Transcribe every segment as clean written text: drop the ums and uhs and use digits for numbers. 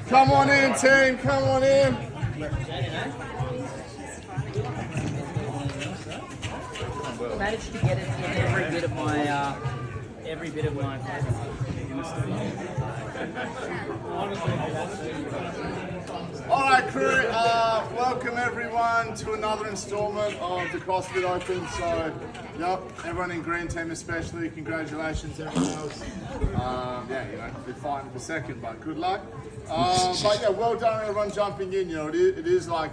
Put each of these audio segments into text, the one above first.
Come on in, team. Come on in. Managed to get it in every bit of my All right, crew. Welcome everyone to another instalment of the CrossFit Open. So, yep, everyone in green team especially, congratulations, everyone else. They're fighting for second, but good luck. But yeah, well done everyone jumping in. It is like,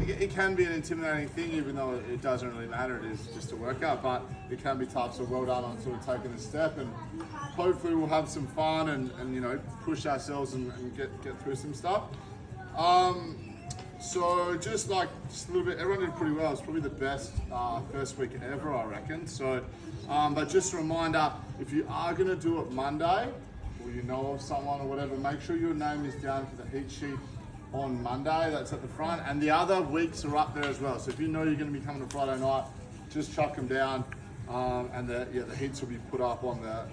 it can be an intimidating thing, even though it doesn't really matter. It is just a workout, but it can be tough. So well done on sort of taking a step, and hopefully we'll have some fun and push ourselves and get through some stuff. So just a little bit, everyone did pretty well. It's probably the best first week ever, I reckon. So, but just a reminder, if you are going to do it Monday, or you know of someone or whatever, make sure your name is down for the heat sheet on Monday. That's at the front, and the other weeks are up there as well. So if you know you're going to be coming to Friday night, just chuck them down, and the heats will be put up on the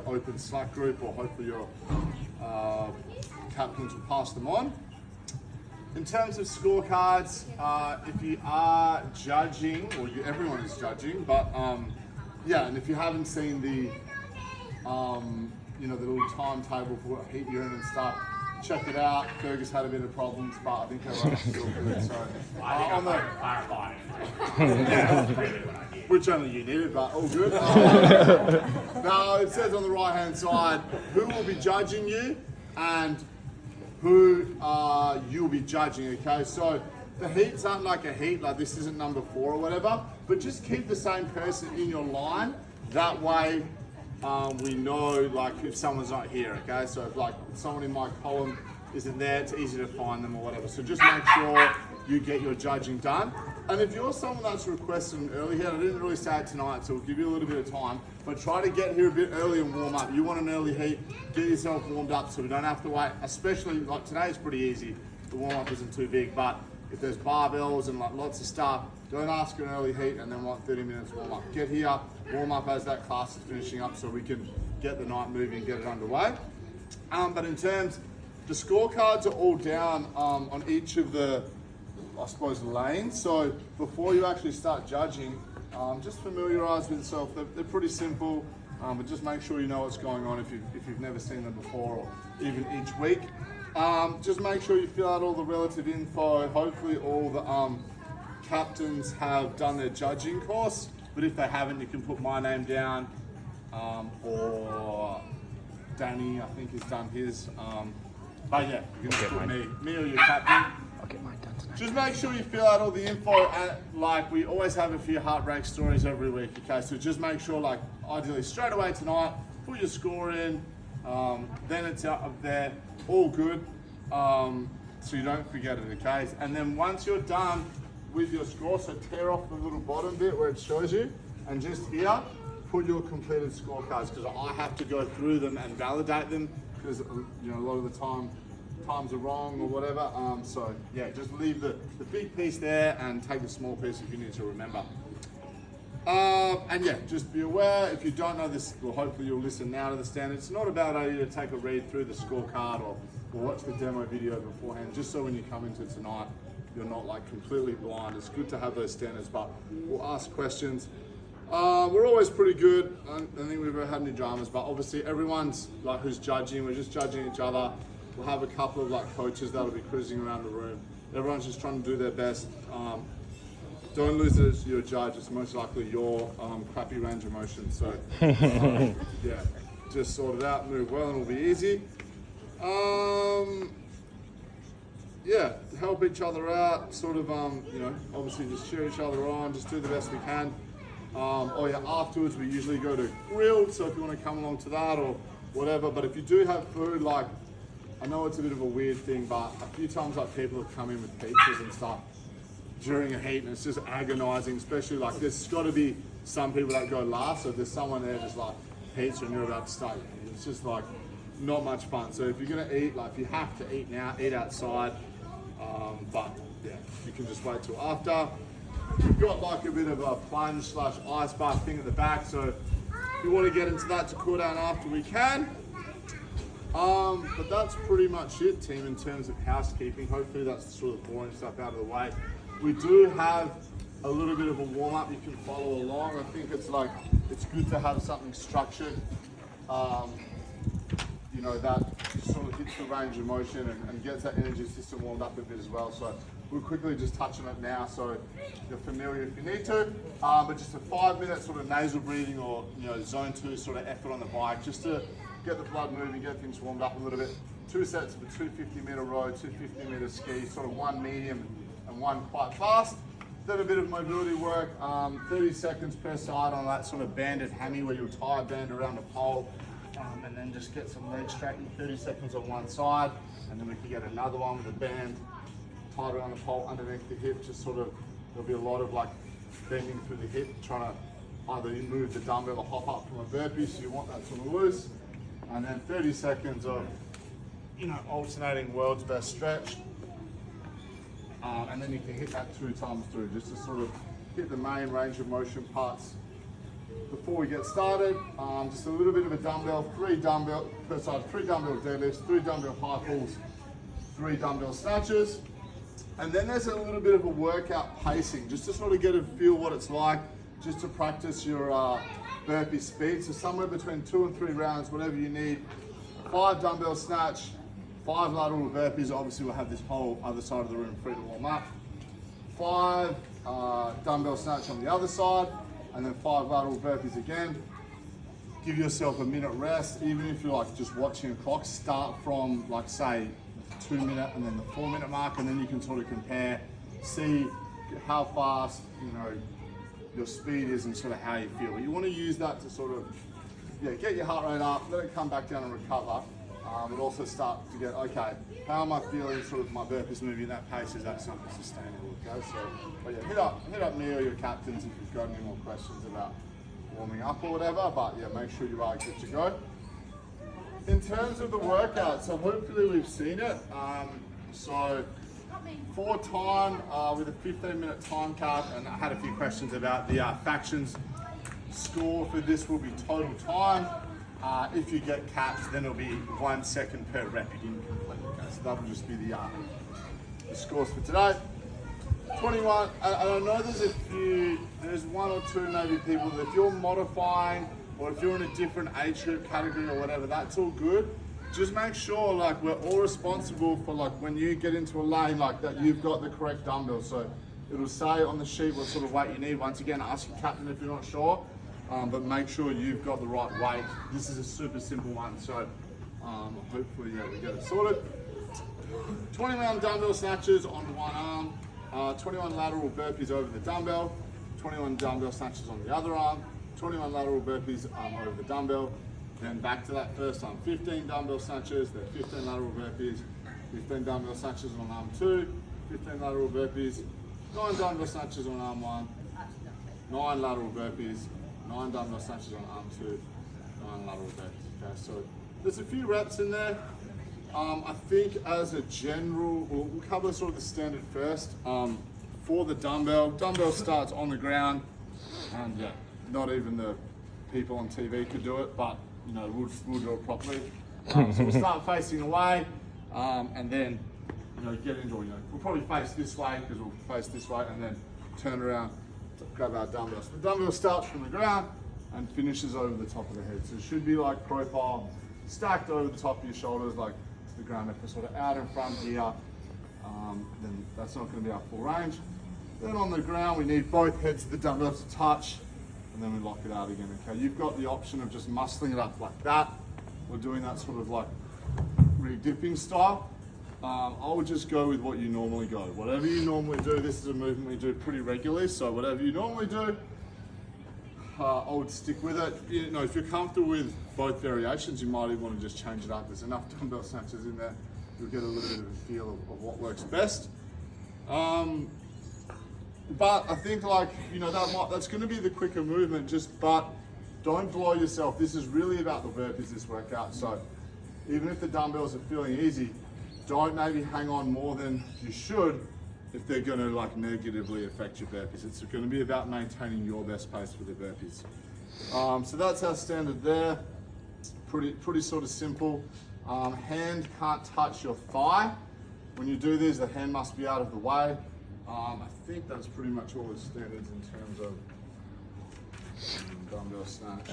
open Slack group, or hopefully your captains will pass them on. In terms of scorecards, if you are judging, or everyone is judging, but and if you haven't seen the the little timetable for what heat you're in and stuff, check it out. Fergus had a bit of problems, but I think everyone's still good. So, which only you needed, but all good. Now it says on the right hand side who will be judging you and who you'll be judging, okay? So the heats aren't like a heat, like this isn't number 4 or whatever, but just keep the same person in your line. That way we know if someone's not here, okay? So if someone in my column isn't there, it's easy to find them or whatever. So just make sure you get your judging done. And if you're someone that's requested an early heat, I didn't really say it tonight, so we'll give you a little bit of time, but try to get here a bit early and warm up. You want an early heat, get yourself warmed up so we don't have to wait, especially like today is pretty easy. The warm up isn't too big, but if there's barbells and lots of stuff, don't ask for an early heat and then want 30 minutes warm up. Get here, warm up as that class is finishing up so we can get the night moving, get it underway. But in terms, the scorecards are all down on each of the, I suppose, lanes. So before you actually start judging, just familiarise with yourself. They're pretty simple, but just make sure you know what's going on if you've never seen them before, or even each week. Just make sure you fill out all the relative info. Hopefully all the captains have done their judging course, but if they haven't, you can put my name down, or Danny, I think, has done his. But yeah, you can put me or your captain. I'll get mine done tonight. Just make sure you fill out all the info, and we always have a few heartbreak stories every week, okay? So just make sure, ideally straight away tonight, put your score in, then it's up there, all good, so you don't forget it, okay? And then once you're done with your score, so tear off the little bottom bit where it shows you, and just here, put your completed scorecards, because I have to go through them and validate them, because a lot of the times are wrong or whatever. So yeah, just leave the big piece there and take the small piece if you need to remember. And yeah, just be aware, if you don't know this, well, hopefully you'll listen now to the standard. It's not a bad idea to take a read through the scorecard or watch the demo video beforehand, just so when you come into tonight, you're not completely blind. It's good to have those standards, but we'll ask questions. We're always pretty good. I don't think we've ever had any dramas, but obviously everyone's who's judging, we're just judging each other. We'll have a couple of coaches that'll be cruising around the room. Everyone's just trying to do their best. Don't lose it as your judge. It's most likely your crappy range of motion. So yeah, just sort it out, move well, and it'll be easy. Yeah, help each other out. Sort of obviously just cheer each other on. Just do the best we can. Afterwards we usually go to grilled. So if you want to come along to that or whatever. But if you do have food, I know it's a bit of a weird thing, but a few times people have come in with pizzas and stuff during a heat, and it's just agonizing, especially there's got to be some people that go last, so if there's someone there just pizza and you're about to start, it's just not much fun. So if you're gonna eat, if you have to eat now, eat outside, but yeah, you can just wait till after. We've got a bit of a plunge / ice bath thing at the back, so if you want to get into that to cool down after, we can. But that's pretty much it, team, in terms of housekeeping. Hopefully that's the sort of boring stuff out of the way. We do have a little bit of a warm-up you can follow along. I think it's good to have something structured, you know, that sort of hits the range of motion and gets that energy system warmed up a bit as well. So we'll quickly just touch on it now so you're familiar if you need to. But just a 5-minute sort of nasal breathing or, you know, zone 2 sort of effort on the bike, just to get the blood moving, get things warmed up a little bit. 2 sets of a 250-meter row, 250-meter ski, sort of 1 medium and 1 quite fast. Then a bit of mobility work, 30 seconds per side on that sort of banded hammy where you'll tie a band around a pole, and then just get some leg straightening, 30 seconds on one side, and then we can get another one with a band tied around the pole underneath the hip, just sort of, there'll be a lot of like bending through the hip, trying to either move the dumbbell or hop up from a burpee, so you want that sort of loose. And then 30 seconds of, you know, alternating world's best stretch. And then you can hit that 2 times through, just to sort of hit the main range of motion parts. Before we get started, just a little bit of a dumbbell, 3 dumbbell per side, 3 dumbbell deadlifts, 3 dumbbell high pulls, 3 dumbbell snatches. And then there's a little bit of a workout pacing, just to sort of get a feel what it's like, just to practice your burpee speed. So somewhere between 2 and 3 rounds, whatever you need. 5 dumbbell snatch, 5 lateral burpees. Obviously we'll have this whole other side of the room free to warm up. 5 dumbbell snatch on the other side, and then 5 lateral burpees again. Give yourself a minute rest. Even if you're like just watching a clock, start from like say 2-minute and then the 4-minute mark, and then you can sort of compare, see how fast, you know, your speed is and sort of how you feel. But you want to use that to sort of, yeah, get your heart rate up, let it come back down and recover. But also start to get, okay, how am I feeling, sort of my burpees moving at that pace, is that something sustainable, okay? So, but yeah, hit up me or your captains if you've got any more questions about warming up or whatever, but yeah, make sure you are good to go. In terms of the workout, so hopefully we've seen it. So for time, with a 15-minute time cap, and I had a few questions about the factions score for this will be total time. If you get caps, then it'll be 1 second per rep you didn't complete. Okay, so that will just be the scores for today. 21, and I know there's 1 or 2 maybe people that if you're modifying or if you're in a different age group category or whatever, that's all good. Just make sure like we're all responsible for like when you get into a lane like that, you've got the correct dumbbell. So it'll say on the sheet what sort of weight you need. Once again, ask your captain if you're not sure. But make sure you've got the right weight. This is a super simple one, so hopefully yeah, we get it sorted. 21 dumbbell snatches on one arm, 21 lateral burpees over the dumbbell, 21 dumbbell snatches on the other arm, 21 lateral burpees over the dumbbell, then back to that first arm, 15 dumbbell snatches, then 15 lateral burpees, 15 dumbbell snatches on arm 2, 15 lateral burpees, 9 dumbbell snatches on arm 1, 9 lateral burpees, 9 dumbbell snatches on arm 2, 9 lateral burpees. Okay, so there's a few reps in there. I think as a general, we'll cover sort of the standard first. For the dumbbell starts on the ground, and yeah, not even the people on TV could do it, but you know, we'll do it properly. So we'll start facing away, and then you know, get into, you know, we'll probably face this way because we'll face this way, and then turn around, grab our dumbbells. So the dumbbell starts from the ground and finishes over the top of the head. So it should be like profile, stacked over the top of your shoulders, like the ground. If we're sort of out in front here, then that's not going to be our full range. Then on the ground, we need both heads of the dumbbell to touch, and then we lock it out again. Okay, you've got the option of just muscling it up like that. We're doing that sort of like re-dipping style. I would just go with what you normally go. Whatever you normally do, this is a movement we do pretty regularly, so whatever you normally do, I would stick with it. You know, if you're comfortable with both variations, you might even want to just change it up. There's enough dumbbell snatches in there, you'll get a little bit of a feel of what works best. But I think like, you know, that's going to be the quicker movement, but don't blow yourself. This is really about the burpees, this workout. So even if the dumbbells are feeling easy, don't maybe hang on more than you should if they're going to like negatively affect your burpees. It's going to be about maintaining your best pace for the burpees. So that's our standard there. Pretty sort of simple. Hand can't touch your thigh. When you do this, the hand must be out of the way. I think that's pretty much all the standards in terms of dumbbell snatch.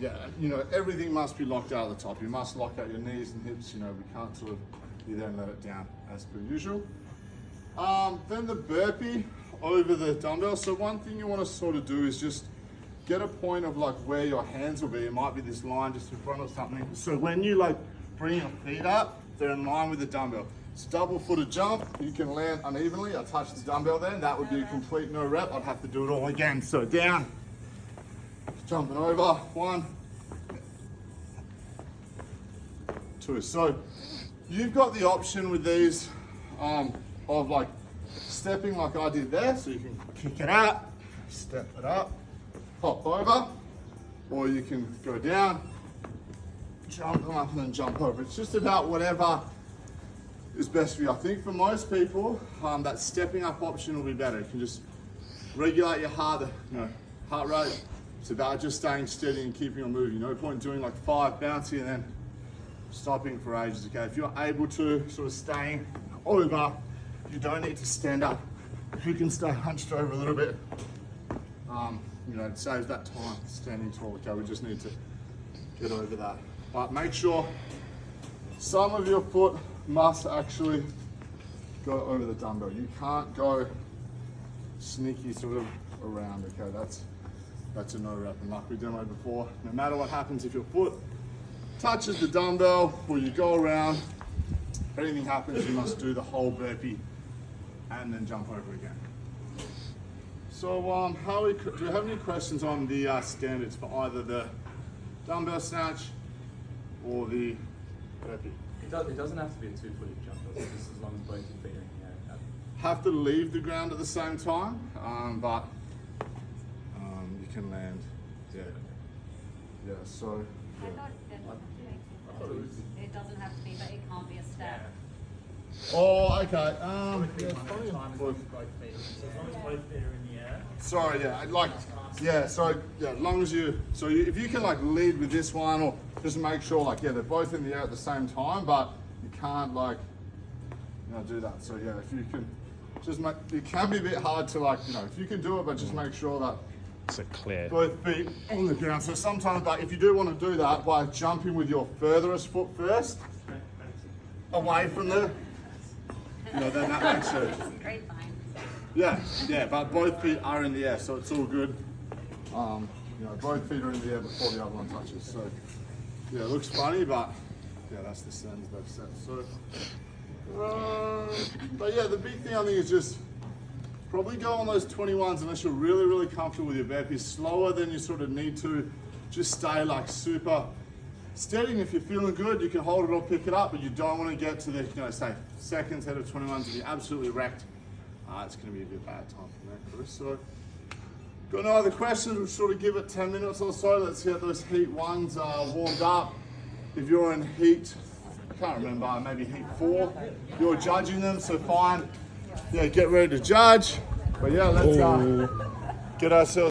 Yeah, you know, everything must be locked out at the top. You must lock out your knees and hips. You know, we can't sort of, you then let it down as per usual. Then the burpee over the dumbbell. So one thing you want to sort of do is just get a point of like where your hands will be. It might be this line just in front of something. So when you like bring your feet up, they're in line with the dumbbell. It's a double footed jump. You can land unevenly. I touch the dumbbell then. That would be a complete no rep. I'd have to do it all again. So down, jumping over, 1, 2. So you've got the option with these of like stepping like I did there. So you can kick it out, step it up, hop over, or you can go down, jump up and then jump over. It's just about whatever is best for you. I think for most people, that stepping up option will be better. You can just regulate your heart rate. It's about just staying steady and keeping on moving. No point doing like 5 bouncy and then stopping for ages. Okay, if you're able to sort of staying over, you don't need to stand up. If you can stay hunched over a little bit, you know, it saves that time standing tall. Okay, we just need to get over that. But make sure some of your foot must actually go over the dumbbell. You can't go sneaky sort of around. Okay, that's a no rep. And like we demoed before, no matter what happens, if your foot touches the dumbbell or you go around, if anything happens, you must do the whole burpee and then jump over again. So do you have any questions on the standards for either the dumbbell snatch or the burpee? It doesn't have to be a 2-footed jump, does it? Just as long as both your feet are in the air. Have to leave the ground at the same time, but you can land. Yeah. Yeah. So. I thought it doesn't have to be, but it can't be a step. Oh, okay. Sorry, yeah, as long as if you can like lead with this one, or just make sure like, yeah, they're both in the air at the same time, but you can't like, you know, do that. So yeah, if you can just it can be a bit hard to like, you know, if you can do it, but just make sure that it's clear. Both feet on the ground. So sometimes, like, if you do want to do that, by jumping with your furthest foot first, away from the, you know, then that makes sense. Great fine. Yeah, but both feet are in the air, so it's all good. You know, both feet are in the air before the other one touches. So, yeah, it looks funny, but yeah, that's the standards they've set. So, but yeah, the big thing I think is just probably go on those 21s unless you're really, really comfortable with your burpees. Slower than you sort of need to. Just stay like super steady. And if you're feeling good, you can hold it or pick it up, but you don't want to get to the, you know, say second set of 21s and you're absolutely wrecked. It's going to be a bit bad time for that, Chris. So, got no other questions? We'll sort of give it 10 minutes or so. Let's get those heat ones warmed up. If you're in heat, I can't remember, maybe heat 4, you're judging them, so fine. Yeah, get ready to judge. But yeah, let's get ourselves